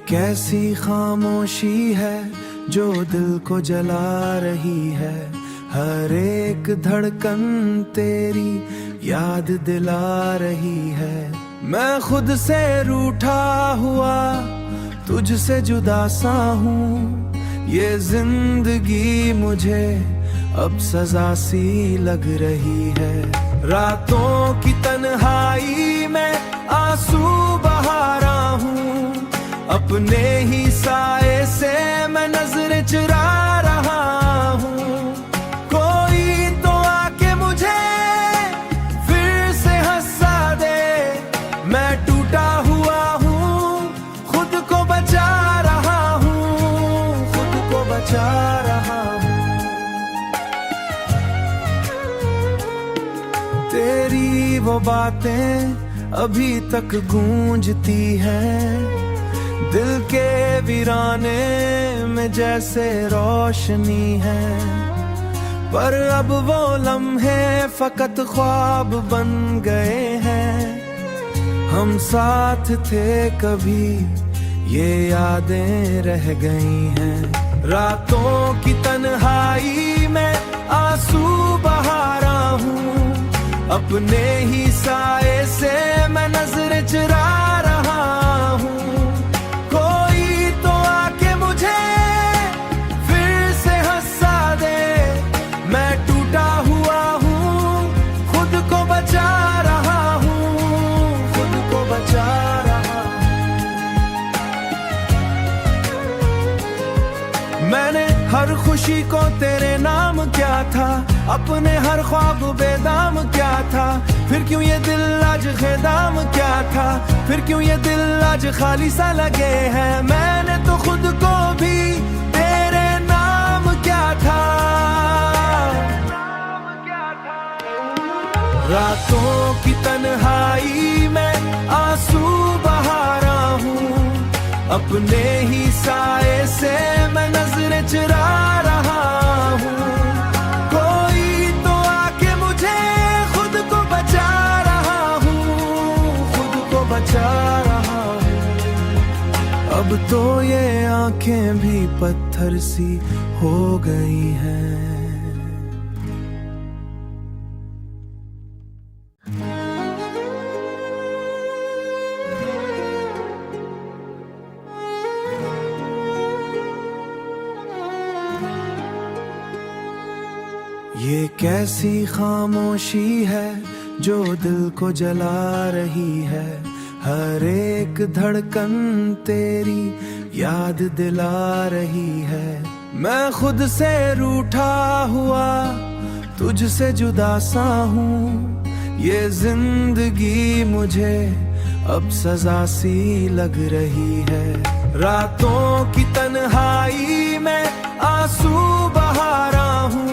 कैसी खामोशी है जो दिल को जला रही है। हर एक धड़कन तेरी याद दिला रही है। मैं खुद से रूठा हुआ तुझसे जुदा सा हूँ। ये जिंदगी मुझे अब सजा सी लग रही है। रातों की तन्हाई में आंसू बहा रहा हूँ। अपने ही साए से मैं नजर चुरा रहा हूँ। कोई तो आके मुझे फिर से हंसा दे। मैं टूटा हुआ हूँ, खुद को बचा रहा हूँ, खुद को बचा रहा हूँ। तेरी वो बातें अभी तक गूंजती हैं दिल के वीराने में जैसे रोशनी है। पर अब वो लम्हे फकत ख्वाब बन गए हैं। हम साथ थे कभी, ये यादें रह गई हैं। रातों की तन्हाई में आंसू बहा रहा हूँ। अपने ही साए से मैं नजर चुरा रहा हूँ। मैंने हर खुशी को तेरे नाम क्या था, अपने हर ख्वाब बेदाम क्या था। फिर क्यों ये दिल आज खेदाम क्या था, फिर क्यों ये दिल आज खाली सा लगे है। मैंने तो खुद को भी तेरे नाम क्या था। रातों की तन्हाई में आंसू बहा रहा हूँ। अपने ही साए से मैं नजरें चुरा रहा हूँ। कोई तो आके मुझे खुद को बचा रहा हूँ, खुद को बचा रहा हूँ। अब तो ये आंखें भी पत्थर सी हो गई हैं। ये कैसी खामोशी है जो दिल को जला रही है। हर एक धड़कन तेरी याद दिला रही है। मैं खुद से रूठा हुआ तुझसे जुदा सा हूँ। ये जिंदगी मुझे अब सजा सी लग रही है। रातों की तन्हाई में आंसू बहा रहा हूँ।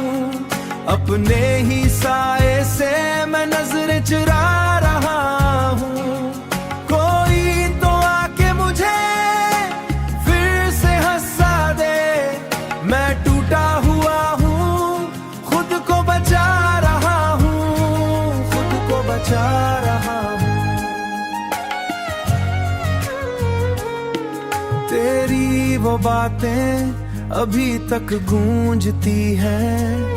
अपने ही साए से मैं नजरें चुरा रहा हूँ। कोई तो आके मुझे फिर से हंसा दे। मैं टूटा हुआ हूँ, खुद को बचा रहा हूँ, खुद को बचा रहा हूँ। तेरी वो बातें अभी तक गूंजती हैं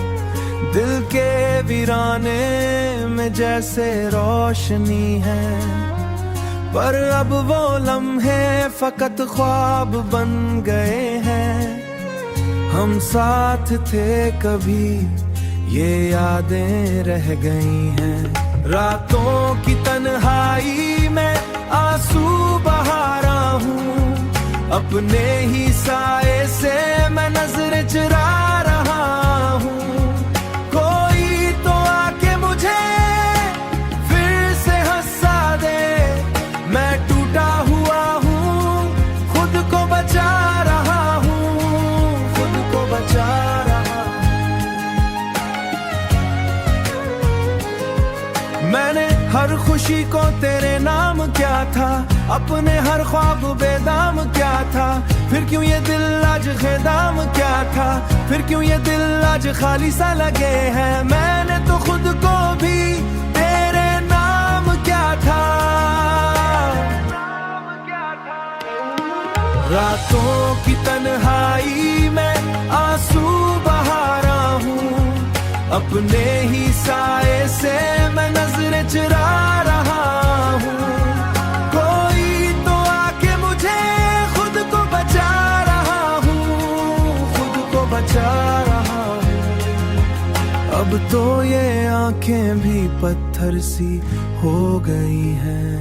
दिल के वीराने में जैसे रोशनी है। पर अब वो लम्हे फकत ख्वाब बन गए हैं। हम साथ थे कभी, ये यादें रह गई हैं। रातों की तन्हाई में आंसू बहा रहा हूँ। अपने ही साए से मैं नजरें चुरा रहा हूँ। मैंने हर खुशी को तेरे नाम क्या था, अपने हर ख्वाब बेदाम क्या था। फिर क्यों ये दिल आज खेदाम क्या था, फिर क्यों ये दिल आज खाली सा लगे है। मैंने तो खुद को भी तेरे नाम क्या था। रातों की तन्हाई में आंसू बहा रहा हूँ, अपने ही साए से मैं नजरें चुरा रहा हूँ। कोई तो आके मुझे खुद को बचा रहा हूँ, खुद को बचा रहा हूँ। अब तो ये आंखें भी पत्थर सी हो गई हैं।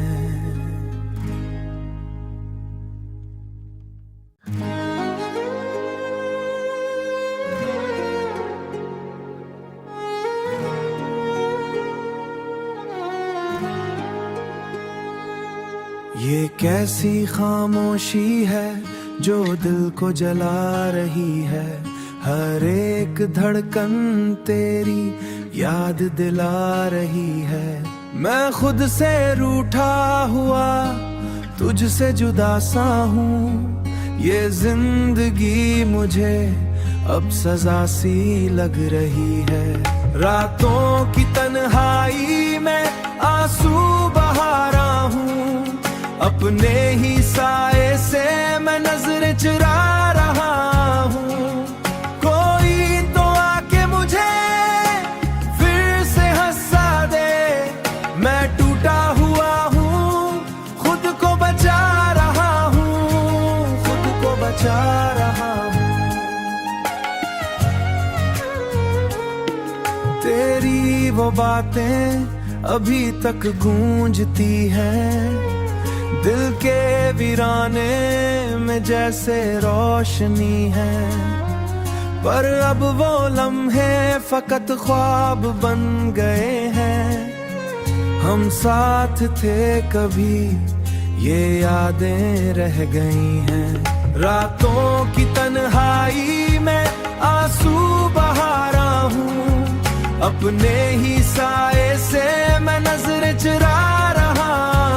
ये कैसी खामोशी है जो दिल को जला रही है, हर एक धड़कन तेरी याद दिला रही है। मैं खुद से रूठा हुआ तुझसे जुदा सा हूँ, ये जिंदगी मुझे अब सजा सी लग रही है। रातों की तन्हाई में आंसू बहा रहा हूँ, अपने ही साए से मैं नजरें चुरा रहा हूँ। कोई तो आके मुझे फिर से हंसा दे, मैं टूटा हुआ हूँ, खुद को बचा रहा हूँ, खुद को बचा रहा हूँ। तेरी वो बातें अभी तक गूंजती हैं, दिल के वीराने में जैसे रोशनी है। पर अब वो लम्हे फकत ख्वाब बन गए हैं, हम साथ थे कभी ये यादें रह गई हैं। रातों की तन्हाई में आंसू बहा रहा हूँ, अपने ही साए से मैं नजरें चुरा रहा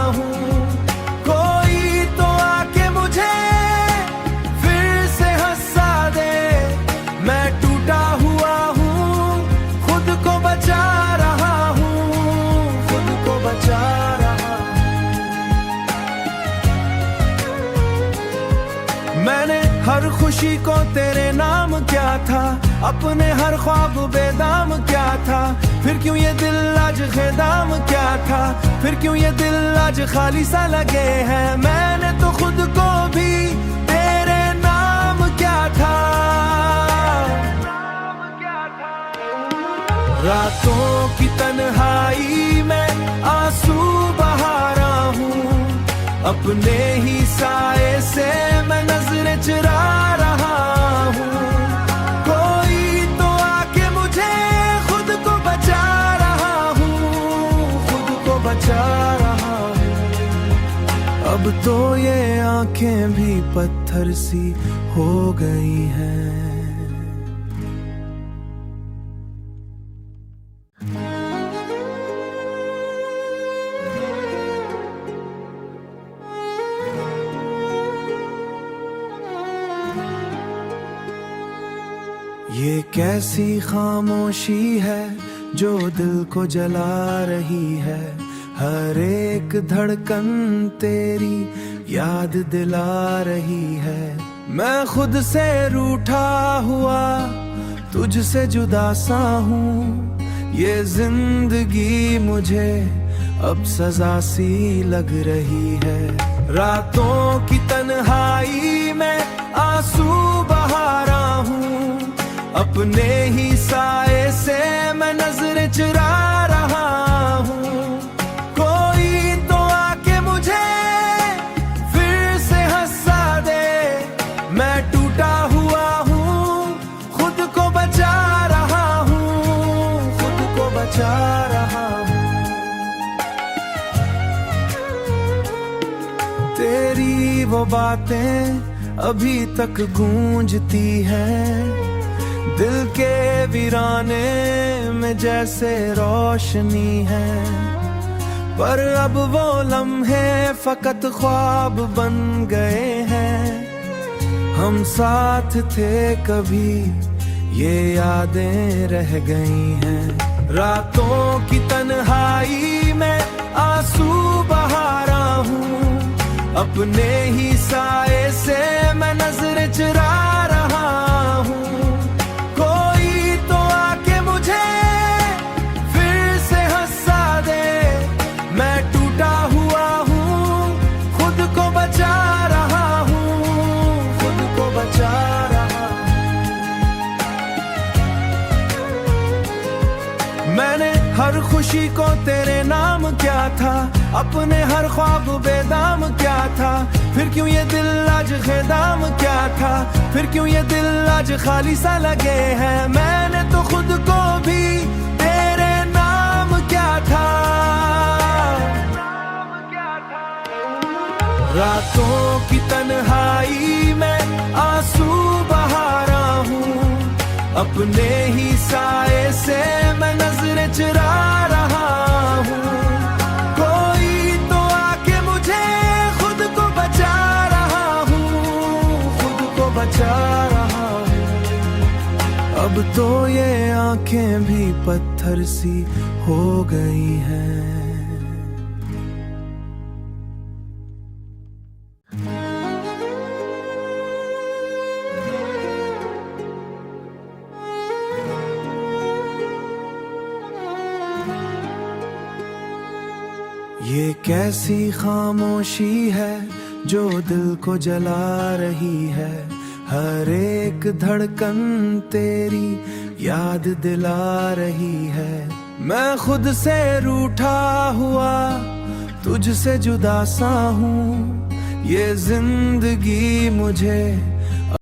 हूँ। मैंने हर खुशी को तेरे नाम क्या था, अपने हर ख्वाब बेदाम क्या था। फिर क्यों ये दिल आज खेदाम क्या था, फिर क्यों ये दिल आज खाली सा लगे है। मैंने तो खुद को भी तेरे नाम क्या था। रातों की तन्हाई में आंसू बहा रहा हूँ, अपने ही साए से मैं नजरें चुरा रहा हूँ। कोई तो आके मुझे खुद को बचा रहा हूँ, खुद को बचा रहा हूँ। अब तो ये आंखें भी पत्थर सी हो गई हैं। ये कैसी खामोशी है जो दिल को जला रही है, हर एक धड़कन तेरी याद दिला रही है। मैं खुद से रूठा हुआ तुझसे जुदा सा हूँ, ये जिंदगी मुझे अब सजा सी लग रही है। रातों की तन्हाई में आंसू बहा रहा हूँ, अपने ही साए से मैं नजरें चुरा रहा हूँ। कोई तो आके मुझे फिर से हंसा दे, मैं टूटा हुआ हूँ, खुद को बचा रहा हूँ, खुद को बचा रहा हूँ। तेरी वो बातें अभी तक गूंजती हैं, दिल के वीराने में जैसे रोशनी है। पर अब वो लम्हे फकत ख्वाब बन गए हैं, हम साथ थे कभी ये यादें रह गई हैं। रातों की तन्हाई में आंसू बहा रहा हूँ, अपने ही साए से मैं नजर चुरा रहा हूँ। कोई तो आके मुझे फिर से हंसा दे, मैं टूटा हुआ हूँ, खुद को बचा रहा हूँ, खुद को बचा रहा हूँ। मैंने हर खुशी को तेरे नाम क्या था, अपने हर ख्वाब बेदाम क्या था, फिर क्यों ये दिल आज खेदाम क्या था, फिर क्यों ये दिल आज खाली सा लगे हैं। मैंने तो खुद को भी तेरे नाम क्या था। रातों की तन्हाई में आंसू बहा रहा हूँ, अपने ही साए से मैं नजरें चुरा रहा हूँ। कोई तो आके मुझे खुद को बचा रहा हूँ, खुद को बचा रहा हूँ। अब तो ये आंखें भी पत्थर सी हो गई हैं। ये कैसी खामोशी है जो दिल को जला रही है, हर एक धड़कन तेरी याद दिला रही है। मैं खुद से रूठा हुआ तुझसे जुदा सा हूँ, ये जिंदगी मुझे